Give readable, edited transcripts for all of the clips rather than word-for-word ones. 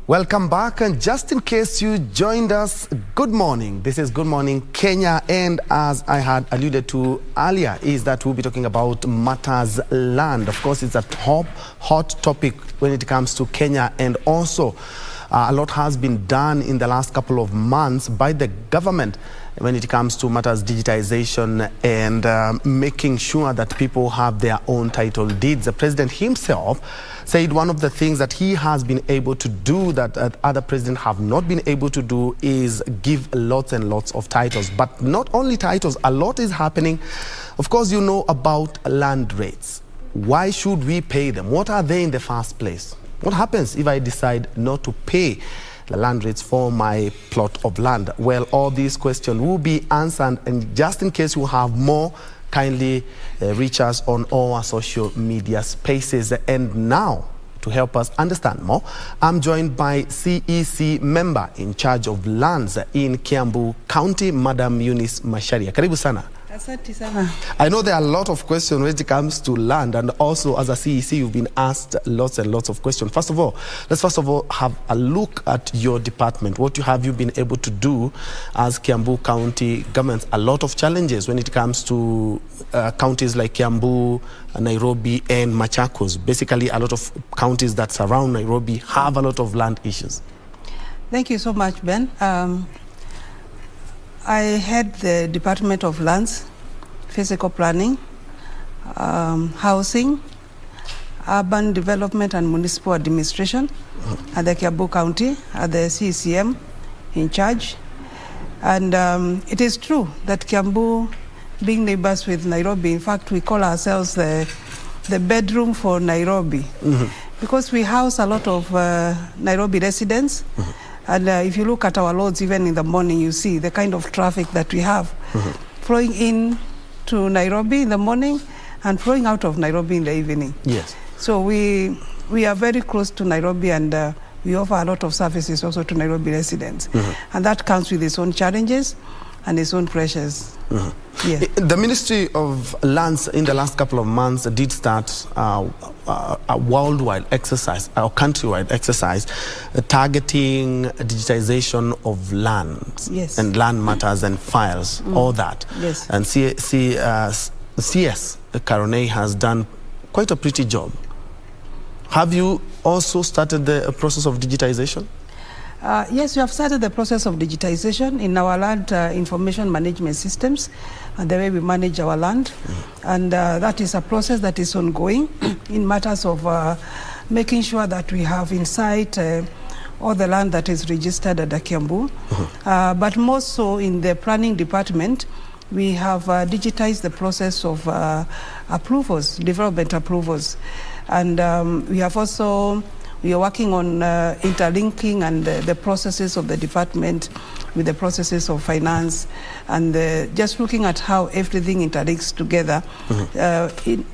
Welcome back, and just in case you joined us, good morning. This is Good Morning Kenya, and as I had alluded to earlier, is that we'll be talking about matters land. Of course, it's a hot topic when it comes to Kenya, and also a lot has been done in the last couple of months by the government when it comes to matters digitization and making sure that people have their own title deeds. The president himself said one of the things that he has been able to do that other presidents have not been able to do is give lots and lots of titles. But not only titles, a lot is happening. Of course, you know about land rates. Why should we pay them? What are they in the first place? What happens if I decide not to pay the land rates for my plot of land? Well, all these questions will be answered, and just in case you have more, kindly reach us on all our social media spaces. And now, to help us understand more, I'm joined by CEC member in charge of lands in Kiambu County, Madam Eunice Macharia. Karibu sana. I know there are a lot of questions when it comes to land, and also as a CEC you've been asked lots and lots of questions. Let's first of all have a look at your department. What have you been able to do as Kiambu County government? A lot of challenges when it comes to counties like Kiambu, Nairobi and Machakos. Basically, a lot of counties that surround Nairobi have a lot of land issues. Thank you so much, Ben. I head the Department of Lands, Physical Planning, Housing, Urban Development and Municipal Administration at the Kiambu County, at the CECM in charge. And it is true that Kiambu, being neighbors with Nairobi, in fact, we call ourselves the bedroom for Nairobi, because we house a lot of Nairobi residents. And if you look at our roads, even in the morning, you see the kind of traffic that we have flowing in to Nairobi in the morning and flowing out of Nairobi in the evening. Yes. So we are very close to Nairobi, and we offer a lot of services also to Nairobi residents. And that comes with its own challenges and its own pressures. Yes. The Ministry of Lands in the last couple of months did start a worldwide exercise, or countrywide exercise, targeting digitization of lands and land matters and files, all that. Yes. And CS Caronay has done quite a pretty job. Have you also started the process of digitization? Yes, we have started the process of digitization in our land information management systems, and the way we manage our land. And that is a process that is ongoing in matters of making sure that we have in sight all the land that is registered at the Kiambu. But more so in the planning department, we have digitized the process of approvals, development approvals. And we are working on interlinking and the processes of the department with the processes of finance, and just looking at how everything interlinks together,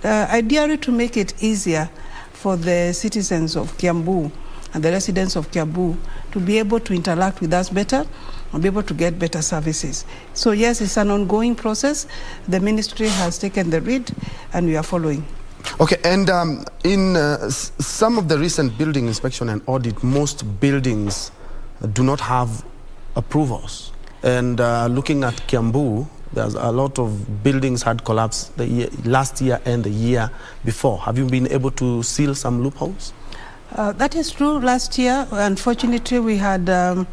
ideally to make it easier for the citizens of Kiambu and the residents of Kiambu to be able to interact with us better and be able to get better services. So yes, it's an ongoing process. The ministry has taken the lead, and we are following. Okay, and in some of the recent building inspection and audit, most buildings do not have approvals. And looking at Kiambu, there's a lot of buildings had collapsed last year and the year before. Have you been able to seal some loopholes? That is true. Last year, unfortunately, we had 3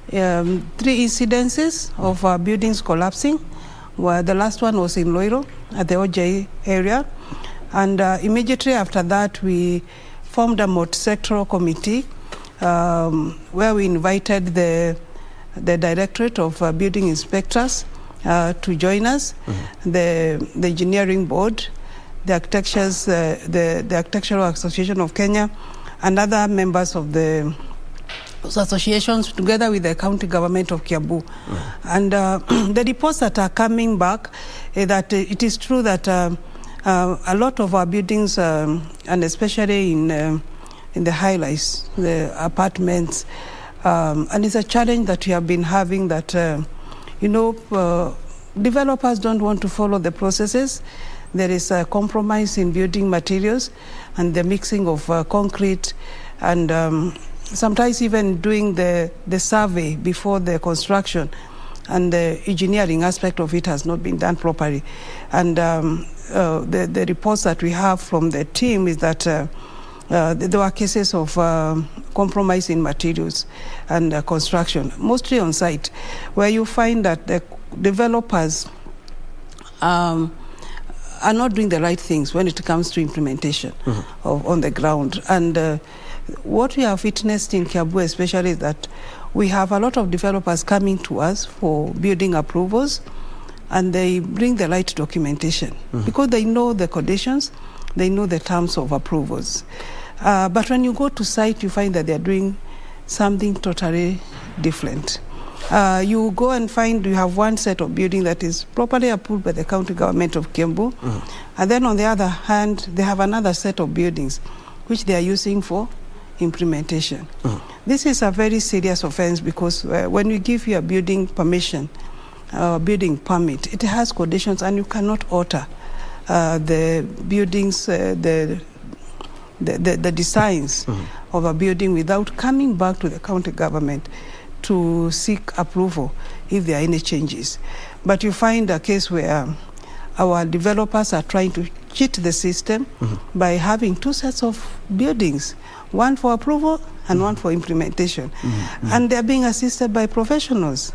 incidences of buildings collapsing. Where the last one was in Loiro at the OJ area. And immediately after that, we formed a multi-sectoral committee where we invited the Directorate of Building Inspectors to join us, the Engineering Board, the Architectural Association of Kenya, and other members of the associations, together with the county government of Kiambu. And the reports that are coming back, that it is true that a lot of our buildings, and especially in the high-rise, the apartments, and it's a challenge that we have been having that, developers don't want to follow the processes. There is a compromise in building materials and the mixing of concrete and sometimes even doing the survey before the construction, and the engineering aspect of it has not been done properly. And the reports that we have from the team is that there were cases of compromise in materials and construction, mostly on site, where you find that the developers are not doing the right things when it comes to implementation on the ground. And what we have witnessed in Kiambu especially is that we have a lot of developers coming to us for building approvals, and they bring the right documentation because they know the conditions, they know the terms of approvals. But when you go to site, you find that they're doing something totally different. You go and find you have one set of building that is properly approved by the county government of Kiambu, and then on the other hand, they have another set of buildings which they are using for implementation. This is a very serious offense because when you give you a building permission, building permit, it has conditions, and you cannot alter the buildings, the designs of a building without coming back to the county government to seek approval if there are any changes. But you find a case where our developers are trying to cheat the system by having two sets of buildings, one for approval and one for implementation. And they're being assisted by professionals.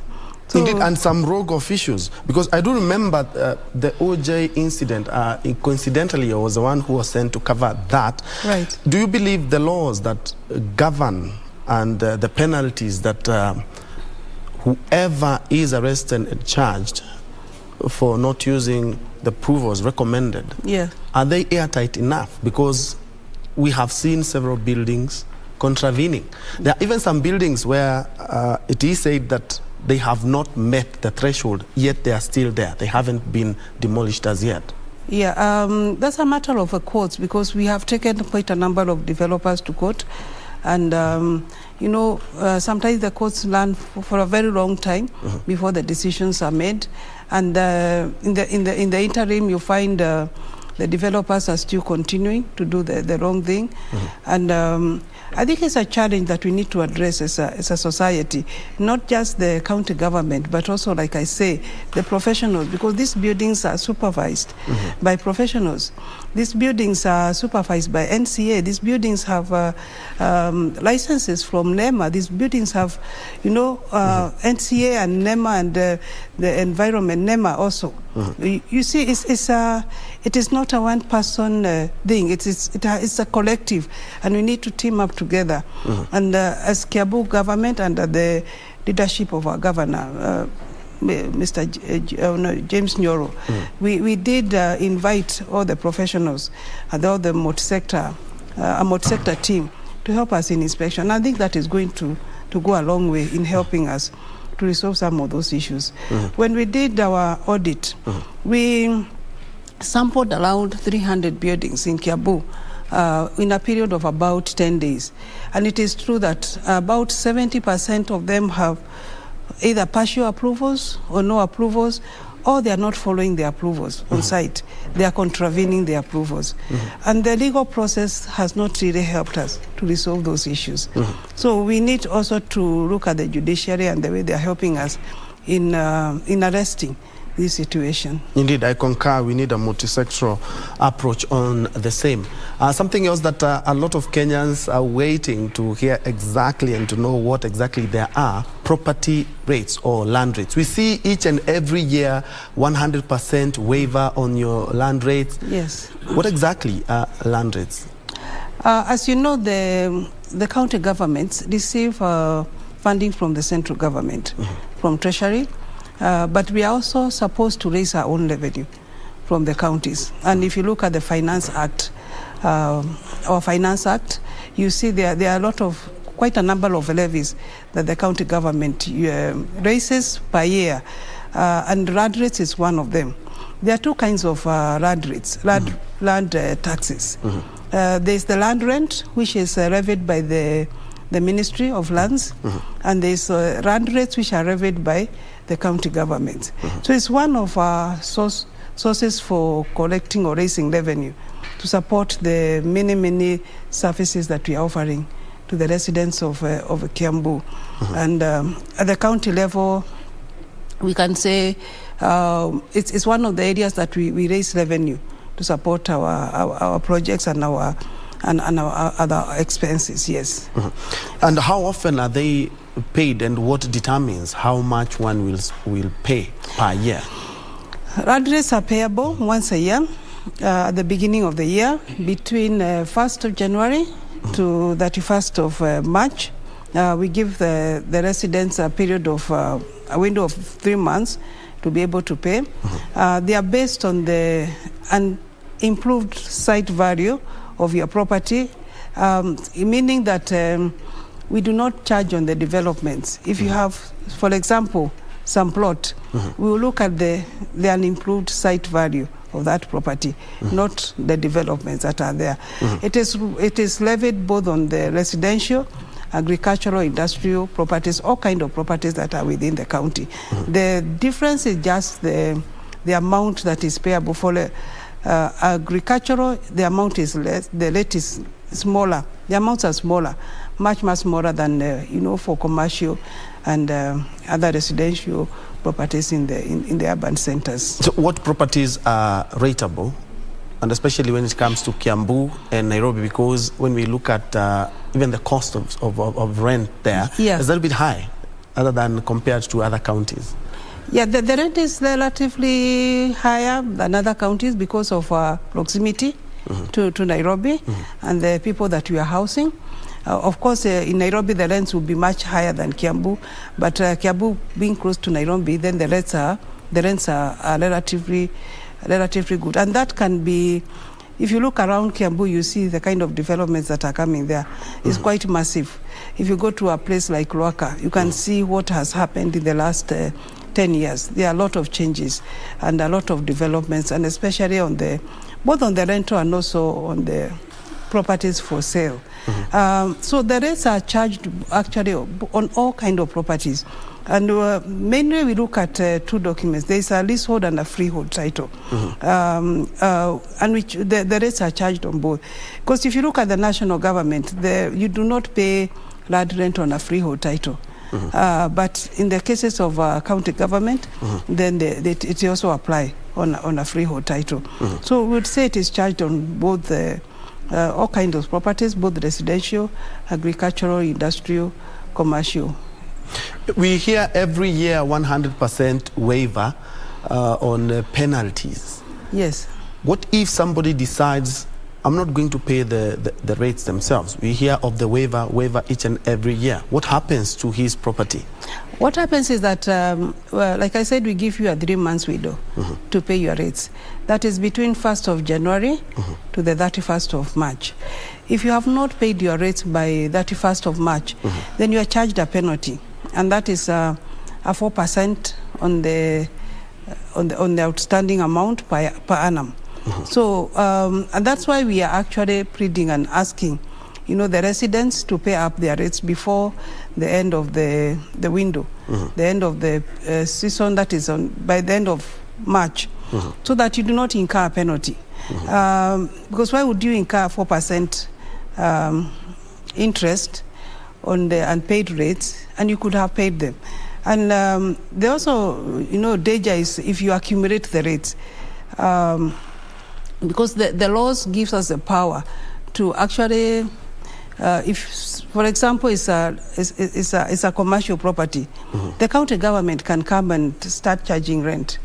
So indeed, and some rogue officials, because I do remember the OJ incident. Coincidentally, I was the one who was sent to cover that. Right. Do you believe the laws that govern and the penalties that whoever is arrested and charged for not using the approvals recommended, are they airtight enough? Because we have seen several buildings contravening. There are even some buildings where it is said that they have not met the threshold, yet they are still there. They haven't been demolished as yet. Yeah, that's a matter of courts, because we have taken quite a number of developers to court. And, you know, sometimes the courts learn for a very long time before the decisions are made. And in the interim, you find the developers are still continuing to do the wrong thing. And I think it's a challenge that we need to address as a society, not just the county government, but also, like I say, the professionals, because these buildings are supervised by professionals. These buildings are supervised by NCA. These buildings have licenses from NEMA. These buildings have, you know, NCA and NEMA and the environment, NEMA also. You see, it is not a one-person thing. It's a collective, and we need to team up together. And as Kiambu government, under the leadership of our governor, Mr. James Njue, we did invite all the professionals and all the multi-sector team to help us in inspection. I think that is going to go a long way in helping us to resolve some of those issues. When we did our audit, we sampled around 300 buildings in Kiambu in a period of about 10 days. And it is true that about 70% of them have either partial approvals or no approvals, or they are not following the approvals on site. They are contravening the approvals. And the legal process has not really helped us to resolve those issues. So we need also to look at the judiciary and the way they are helping us in arresting this situation. Indeed, I concur. We need a multi-sectoral approach on the same. Something else that a lot of Kenyans are waiting to hear exactly and to know what exactly there are: property rates or land rates. We see each and every year 100% waiver on your land rates. Yes. What exactly are land rates? As you know, the county governments receive funding from the central government, from Treasury. But we are also supposed to raise our own revenue from the counties. And if you look at the Finance Act, our Finance Act, you see there are quite a number of levies that the county government raises per year, and land rates is one of them. There are two kinds of land rates, land taxes. There's the land rent, which is levied by the Ministry of Lands, and there's land rates which are levied by the county government. So it's one of our sources for collecting or raising revenue to support the many services that we are offering to the residents of Kiambu. And at the county level, we can say it's one of the areas that we raise revenue to support our projects and our other expenses, yes. And how often are they paid, and what determines how much one will pay per year? RAD rates are payable once a year at the beginning of the year, between 1st of January to 31st of March. We give the residents a period of a window of 3 months to be able to pay. They are based on the improved site value of your property, meaning that we do not charge on the developments. If you have, for example, some plot, we will look at the unimproved site value of that property, not the developments that are there. It is levied both on the residential, agricultural, industrial properties, all kind of properties that are within the county. The difference is just the amount that is payable. For agricultural, the amount is less, the rate is smaller. The amounts are smaller, much smaller than for commercial and other residential properties in the urban centers. So what properties are rateable, and especially when it comes to Kiambu and Nairobi, because when we look at even the cost of rent there, is that a bit high, other than compared to other counties? Yeah, the rent is relatively higher than other counties because of proximity to Nairobi and the people that we are housing. Of course, in Nairobi, the rents will be much higher than Kiambu, but Kiambu being close to Nairobi, then the rents are relatively good. And that can be, if you look around Kiambu, you see the kind of developments that are coming there. It's quite massive. If you go to a place like Luaka, you can see what has happened in the last 10 years. There are a lot of changes and a lot of developments, and especially both on the rental and also on the properties for sale. So the rates are charged actually on all kind of properties. And mainly we look at 2 documents. There is a leasehold and a freehold title. And which the rates are charged on both. Because if you look at the national government, you do not pay land rent on a freehold title. But in the cases of county government, then it also apply on a freehold title. So we would say it is charged on both all kinds of properties, both residential, agricultural, industrial, commercial. We hear every year 100% waiver on penalties. Yes. What if somebody decides, I'm not going to pay the rates themselves? We hear of the waiver each and every year. What happens to his property? What happens is that, like I said, we give you a 3 months window to pay your rates. That is between 1st of January to the 31st of March. If you have not paid your rates by 31st of March, then you are charged a penalty, and that is a 4% on the outstanding amount per annum. So, and that's why we are actually pleading and asking, the residents to pay up their rates before the end of the window, the end of the season, that is by the end of March, so that you do not incur a penalty. Because why would you incur 4% interest on the unpaid rates, and you could have paid them? And they also, danger is if you accumulate the rates. Because the laws gives us the power to actually, if, for example, it's a commercial property, the county government can come and start charging rent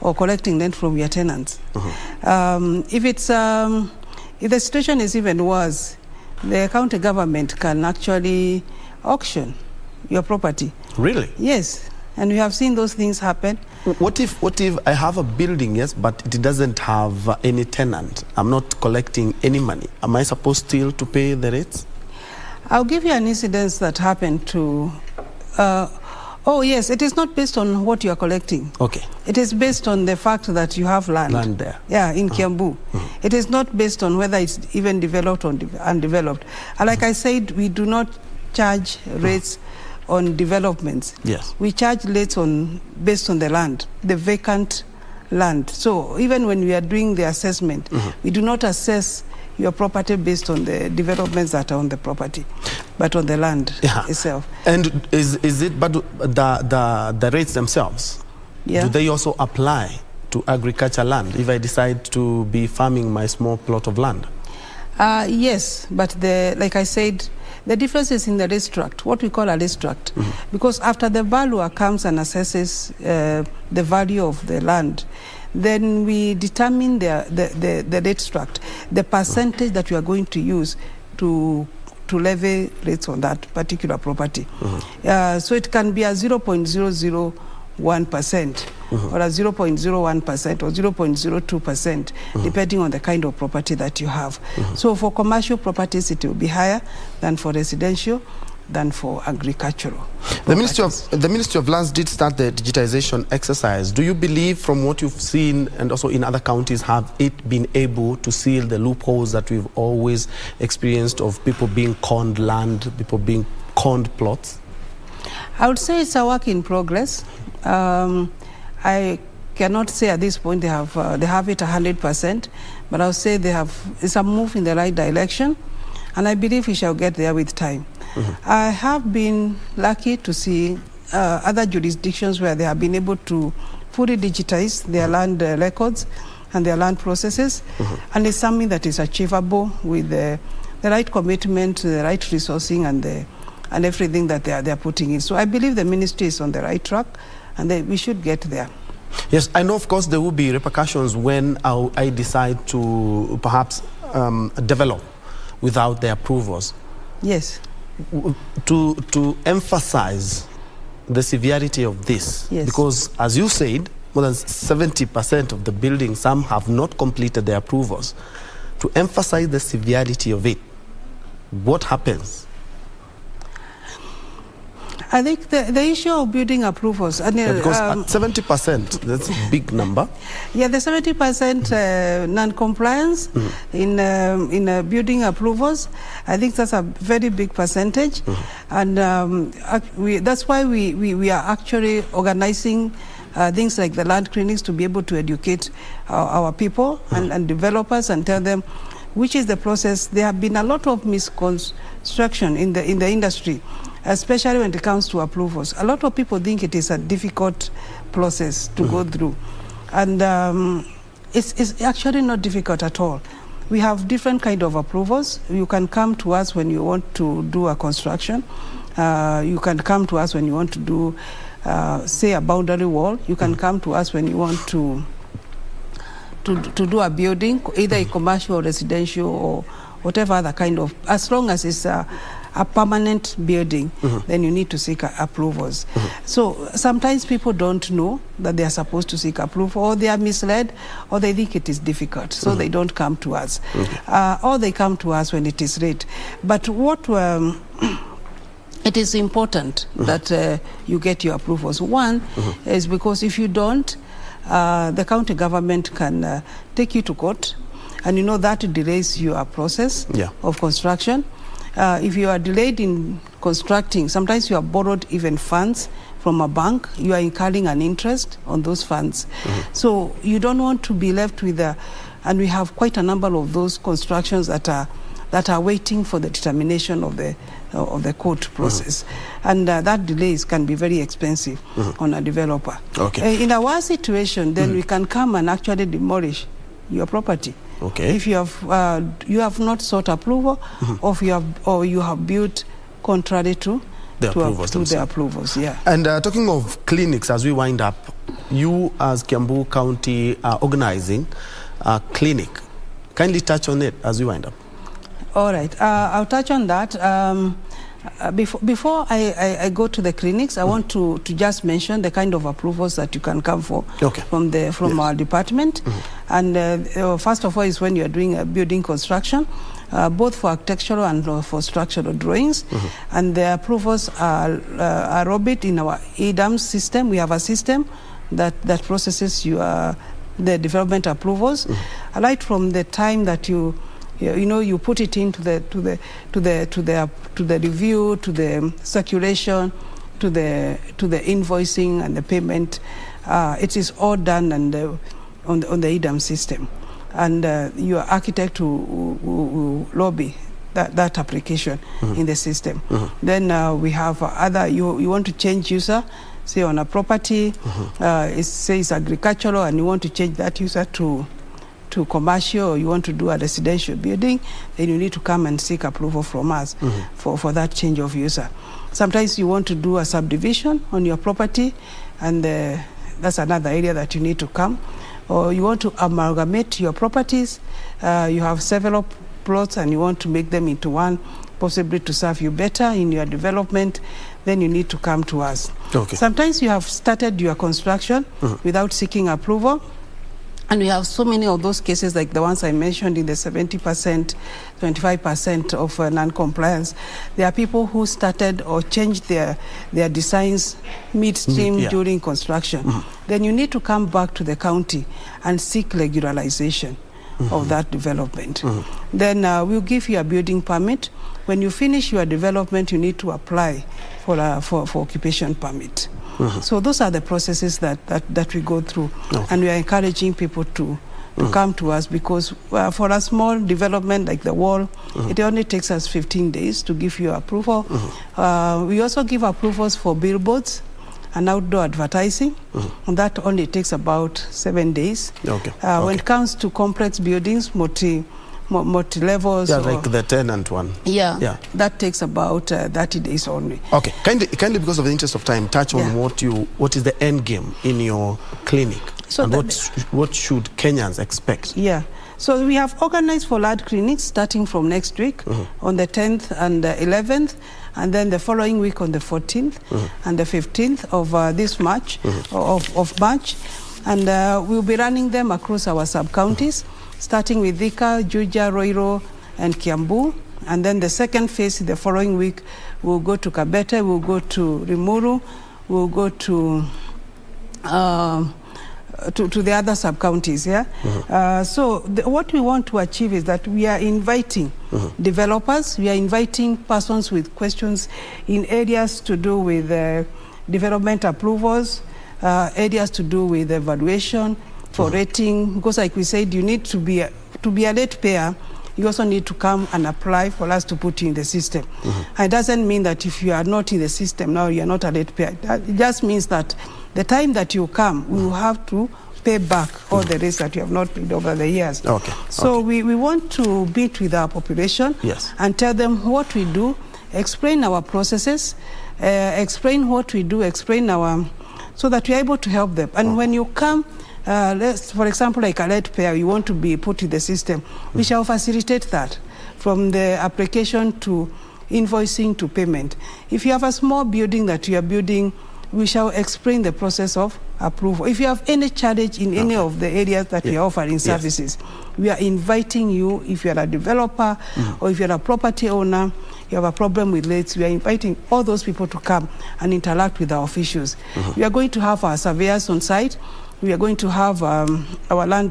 or collecting rent from your tenants. If the situation is even worse, the county government can actually auction your property. Really? Yes, and we have seen those things happen. What if I have a building, yes, but it doesn't have any tenant? I'm not collecting any money. Am I supposed still to pay the rates? I'll give you an incident that happened to... oh, yes, it is not based on what you are collecting. Okay. It is based on the fact that you have land. Land there. Yeah, in Kiambu. It is not based on whether it's even developed or undeveloped. And like I said, we do not charge rates on developments. Yes. We charge rates based on the land, the vacant land. So even when we are doing the assessment, we do not assess, your property based on the developments that are on the property, but on the land itself. And is it, but the rates themselves, do they also apply to agriculture land if I decide to be farming my small plot of land? Yes, but like I said, the difference is in the rate struct, what we call a rate struct. Because after the valuer comes and assesses the value of the land, then we determine the rate struct, the percentage that we are going to use to levy rates on that particular property. So it can be a 0.001%. Or a 0.01% or 0.02%, depending on the kind of property that you have. So for commercial properties, it will be higher than for residential, than for agricultural. The Ministry of Lands did start the digitization exercise. Do you believe, from what you've seen and also in other counties, have it been able to seal the loopholes that we've always experienced of people being conned land, people being conned plots? I would say it's a work in progress. I cannot say at this point they have it 100%, but I'll say it's a move in the right direction, and I believe we shall get there with time. I have been lucky to see other jurisdictions where they have been able to fully digitize their land records and their land processes, and it's something that is achievable with the right commitment, the right resourcing, and everything that they are putting in. So I believe the ministry is on the right track, and we should get there. Yes, I know, of course, there will be repercussions when I decide to perhaps develop without their approvals. Yes. To emphasize the severity of this, because as you said, more than 70% of the buildings, some have not completed their approvals. To emphasize the severity of it, what happens? I think the issue of building approvals, because at 70%, that's a big number. Yeah, the 70% non-compliance in building approvals, I think that's a very big percentage, and that's why we are actually organizing things like the land clinics to be able to educate our people and developers and tell them which is the process. There have been a lot of misconstruction in the industry, especially when it comes to approvals. A lot of people think it is a difficult process to go through, and it's actually not difficult at all. We have different kind of approvals. You can come to us when you want to do a construction. You can come to us when you want to do, say, a boundary wall. You can come to us when you want to do a building, either a commercial or residential or whatever other kind of, as long as it's a permanent building, then you need to seek approvals. So sometimes people don't know that they are supposed to seek approval, or they are misled, or they think it is difficult, so they don't come to us. Or they come to us when it is late. But what it is important that you get your approvals. One is because if you don't, the county government can take you to court, and you know that delays your process of construction. If you are delayed in constructing, sometimes you have borrowed even funds from a bank, you are incurring an interest on those funds. So you don't want to be left with and we have quite a number of those constructions that are waiting for the determination of the court process, and that delays can be very expensive on a developer. In our situation, then we can come and actually demolish your property. If you have not sought approval, or you have built contrary to the approvals. And talking of clinics, as we wind up, you as Kiambu County are organizing a clinic. Kindly touch on it as we wind up. All right, I'll touch on that. Before I go to the clinics, I want to just mention the kind of approvals that you can come for from our department. And first of all is when you are doing a building construction, both for architectural and for structural drawings. And the approvals are robed in our EDAM system. We have a system that processes the development approvals right from the time that you put it into the review, to the circulation, to the invoicing and the payment. It is all done on the EDAM system. and your architect will lobby that application in the system. Then we have you want to change user, say on a property, it says agricultural, and you want to change that user to commercial, or you want to do a residential building, then you need to come and seek approval from us for that change of user. Sometimes you want to do a subdivision on your property, and that's another area that you need to come. Or you want to amalgamate your properties, you have several plots and you want to make them into one, possibly to serve you better in your development, then you need to come to us. Okay. Sometimes you have started your construction without seeking approval, and we have so many of those cases like the ones I mentioned in the 70%, 25% of non-compliance. There are people who started or changed their designs midstream during construction. Then you need to come back to the county and seek regularization of that development. Then we'll give you a building permit. When you finish your development, you need to apply for occupation permit. So those are the processes that we go through, and we are encouraging people to come to us, because for a small development like the wall, it only takes us 15 days to give you approval. We also give approvals for billboards and outdoor advertising, and that only takes about 7 days. When it comes to complex buildings, multi-levels. Yeah, like the tenant one. Yeah. That takes about 30 days only. Okay, kindly, because of the interest of time, touch on what is the end game in your clinic, so and what should Kenyans expect? Yeah, so we have organized for lad clinics starting from next week on the 10th and the 11th, and then the following week on the 14th and the 15th of this March, of March, and we'll be running them across our sub-counties, starting with Thika, Juja, Roiro, and Kiambu. And then the second phase, the following week, we'll go to Kabete, we'll go to Rimuru, we'll go to the other sub-counties, So what we want to achieve is that we are inviting developers, we are inviting persons with questions in areas to do with development approvals, areas to do with evaluation, for rating, because like we said, you need to be a late payer. You also need to come and apply for us to put you in the system. It doesn't mean that if you are not in the system now, you are not a late payer. It just means that the time that you come, we will have to pay back all the rates that you have not paid over the years. So we want to meet with our population and tell them what we do, explain our processes, explain what we do, so that we are able to help them. And when you come, for example, like a late payer, you want to be put in the system, we shall facilitate that from the application to invoicing to payment. If you have a small building that you are building, we shall explain the process of approval. If you have any challenge in any of the areas that we are offering services, we are inviting you. If you are a developer or if you are a property owner, you have a problem with rates, we are inviting all those people to come and interact with our officials. We are going to have our surveyors on site. We are going to have our land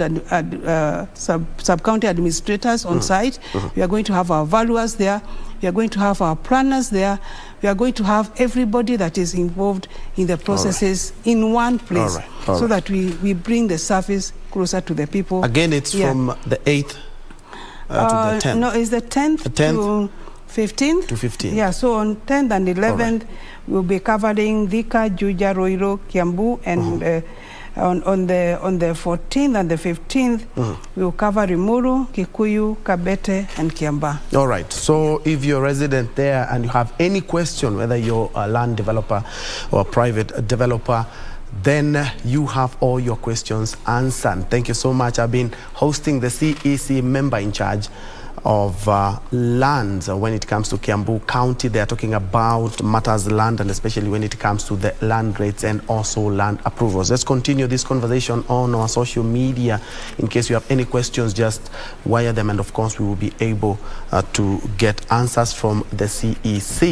sub-county administrators on site. We are going to have our valuers there. We are going to have our planners there. We are going to have everybody that is involved in the processes in one place, so that we bring the service closer to the people. Again, it's from the 8th to the 10th. No, it's the 10th to 15th. To 15th. Yeah, so on 10th and 11th, we'll be covering Thika, Juja, Roiro, Kiambu, and on the 14th and the 15th, we'll cover Rimuru, Kikuyu, Kabete, and Kiamba. All right. So if you're a resident there and you have any question, whether you're a land developer or a private developer, then you have all your questions answered. Thank you so much. I've been hosting the CEC member in charge of lands when it comes to Kiambu County. They are talking about matters land, and especially when it comes to the land rates and also land approvals. Let's continue this conversation on our social media. In case you have any questions, just wire them, and of course we will be able to get answers from the CEC.